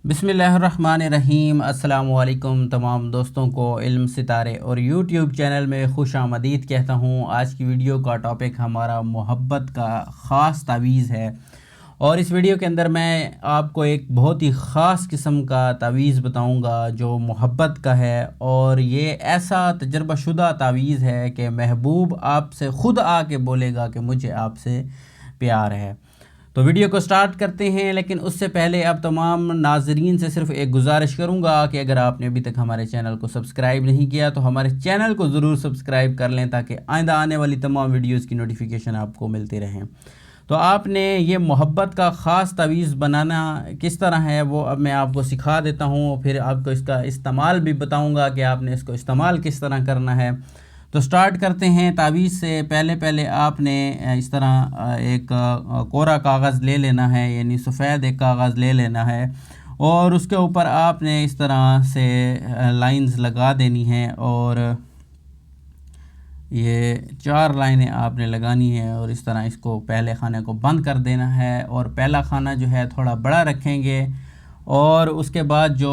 بسم اللہ الرحمن الرحیم۔ السلام علیکم تمام دوستوں کو علم ستارے اور یوٹیوب چینل میں خوش آمدید کہتا ہوں۔ آج کی ویڈیو کا ٹاپک ہمارا محبت کا خاص تعویذ ہے، اور اس ویڈیو کے اندر میں آپ کو ایک بہت ہی خاص قسم کا تعویذ بتاؤں گا جو محبت کا ہے، اور یہ ایسا تجربہ شدہ تعویذ ہے کہ محبوب آپ سے خود آ کے بولے گا کہ مجھے آپ سے پیار ہے۔ تو ویڈیو کو سٹارٹ کرتے ہیں، لیکن اس سے پہلے اب تمام ناظرین سے صرف ایک گزارش کروں گا کہ اگر آپ نے ابھی تک ہمارے چینل کو سبسکرائب نہیں کیا تو ہمارے چینل کو ضرور سبسکرائب کر لیں تاکہ آئندہ آنے والی تمام ویڈیوز کی نوٹیفیکیشن آپ کو ملتی رہیں۔ تو آپ نے یہ محبت کا خاص تعویذ بنانا کس طرح ہے وہ اب میں آپ کو سکھا دیتا ہوں، پھر آپ کو اس کا استعمال بھی بتاؤں گا کہ آپ نے اس کو استعمال کس طرح کرنا ہے۔ تو سٹارٹ کرتے ہیں۔ تعویذ سے پہلے آپ نے اس طرح ایک کوڑا کاغذ لے لینا ہے، یعنی سفید ایک کاغذ لے لینا ہے، اور اس کے اوپر آپ نے اس طرح سے لائنز لگا دینی ہیں، اور یہ 4 لائنیں آپ نے لگانی ہیں، اور اس طرح اس کو پہلے خانے کو بند کر دینا ہے، اور پہلا خانہ جو ہے تھوڑا بڑا رکھیں گے، اور اس کے بعد جو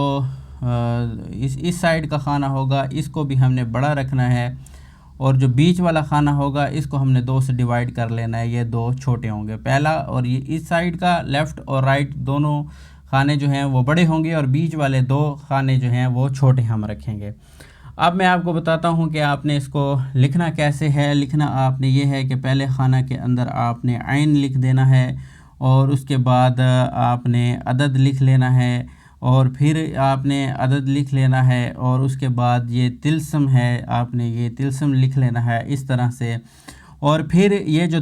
اس سائیڈ کا خانہ ہوگا اس کو بھی ہم نے بڑا رکھنا ہے، اور جو بیچ والا خانہ ہوگا اس کو ہم نے 2 سے ڈیوائیڈ کر لینا ہے، یہ 2 چھوٹے ہوں گے پہلا، اور یہ اس سائیڈ کا لیفٹ اور رائٹ دونوں خانے جو ہیں وہ بڑے ہوں گے، اور بیچ والے 2 خانے جو ہیں وہ چھوٹے ہم رکھیں گے۔ اب میں آپ کو بتاتا ہوں کہ آپ نے اس کو لکھنا کیسے ہے۔ لکھنا آپ نے یہ ہے کہ پہلے خانہ کے اندر آپ نے عین لکھ دینا ہے، اور اس کے بعد آپ نے عدد لکھ لینا ہے، اور پھر آپ نے عدد لکھ لینا ہے، اور اس کے بعد یہ طلسم ہے، آپ نے یہ طلسم لکھ لینا ہے اس طرح سے، اور پھر یہ جو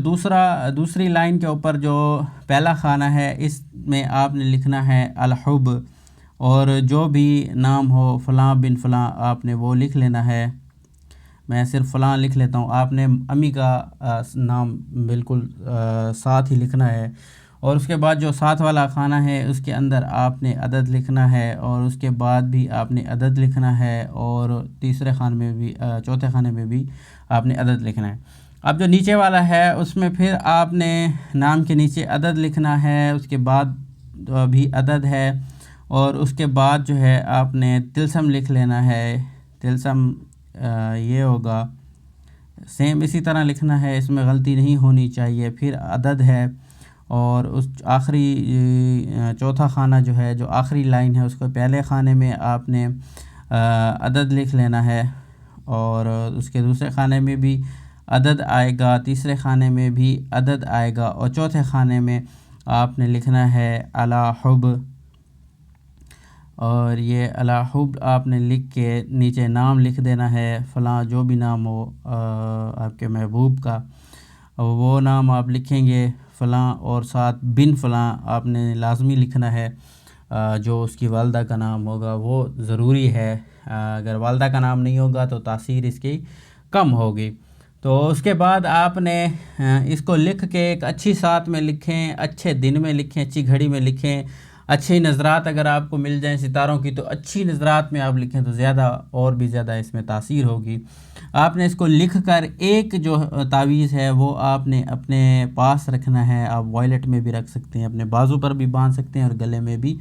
دوسری لائن کے اوپر جو پہلا خانہ ہے اس میں آپ نے لکھنا ہے الحب، اور جو بھی نام ہو فلاں بن فلاں آپ نے وہ لکھ لینا ہے۔ میں صرف فلاں لکھ لیتا ہوں، آپ نے امی کا نام بالکل ساتھ ہی لکھنا ہے، اور اس کے بعد جو ساتھ والا خانہ ہے اس کے اندر آپ نے عدد لکھنا ہے، اور اس کے بعد بھی آپ نے عدد لکھنا ہے، اور چوتھے خانے میں بھی آپ نے عدد لکھنا ہے۔ اب جو نیچے والا ہے اس میں پھر آپ نے نام کے نیچے عدد لکھنا ہے، اس کے بعد بھی عدد ہے، اور اس کے بعد جو ہے آپ نے طلسم لکھ لینا ہے۔ طلسم یہ ہوگا سیم اسی طرح لکھنا ہے، اس میں غلطی نہیں ہونی چاہیے۔ پھر عدد ہے، اور اس آخری چوتھا خانہ جو ہے، جو آخری لائن ہے اس کو پہلے خانے میں آپ نے عدد لکھ لینا ہے، اور اس کے دوسرے خانے میں بھی عدد آئے گا، تیسرے خانے میں بھی عدد آئے گا، اور چوتھے خانے میں آپ نے لکھنا ہے الحب، اور یہ الحب آپ نے لکھ کے نیچے نام لکھ دینا ہے، فلاں جو بھی نام ہو آپ کے محبوب کا وہ نام آپ لکھیں گے فلاں، اور ساتھ بن فلاں آپ نے لازمی لکھنا ہے، جو اس کی والدہ کا نام ہوگا وہ ضروری ہے، اگر والدہ کا نام نہیں ہوگا تو تاثیر اس کی کم ہوگی۔ تو اس کے بعد آپ نے اس کو لکھ کے ایک اچھی ساتھ میں لکھیں، اچھے دن میں لکھیں، اچھی گھڑی میں لکھیں، اچھی نظرات اگر آپ کو مل جائیں ستاروں کی تو اچھی نظرات میں آپ لکھیں تو زیادہ اور بھی زیادہ اس میں تاثیر ہوگی۔ آپ نے اس کو لکھ کر ایک جو تعویذ ہے وہ آپ نے اپنے پاس رکھنا ہے، آپ وائلٹ میں بھی رکھ سکتے ہیں، اپنے بازو پر بھی باندھ سکتے ہیں، اور گلے میں بھی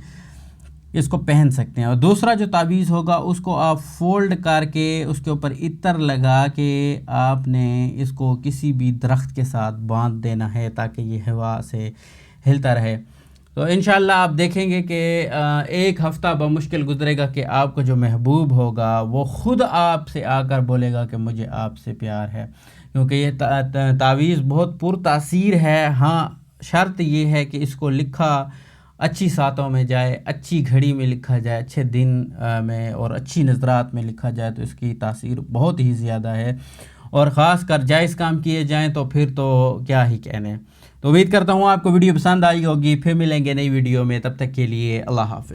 اس کو پہن سکتے ہیں، اور دوسرا جو تعویذ ہوگا اس کو آپ فولڈ کر کے اس کے اوپر عطر لگا کے آپ نے اس کو کسی بھی درخت کے ساتھ باندھ دینا ہے تاکہ یہ ہوا سے ہلتا رہے۔ تو انشاءاللہ آپ دیکھیں گے کہ ایک ہفتہ بمشکل گزرے گا کہ آپ کو جو محبوب ہوگا وہ خود آپ سے آ کر بولے گا کہ مجھے آپ سے پیار ہے، کیونکہ یہ تعویذ بہت پر تاثیر ہے۔ ہاں شرط یہ ہے کہ اس کو لکھا اچھی ساتوں میں جائے، اچھی گھڑی میں لکھا جائے، اچھے دن میں اور اچھی نظرات میں لکھا جائے تو اس کی تاثیر بہت ہی زیادہ ہے، اور خاص کر جائز کام کیے جائیں تو پھر تو کیا ہی کہنے۔ تو امید کرتا ہوں آپ کو ویڈیو پسند آئی ہوگی، پھر ملیں گے نئی ویڈیو میں، تب تک کے لیے اللہ حافظ۔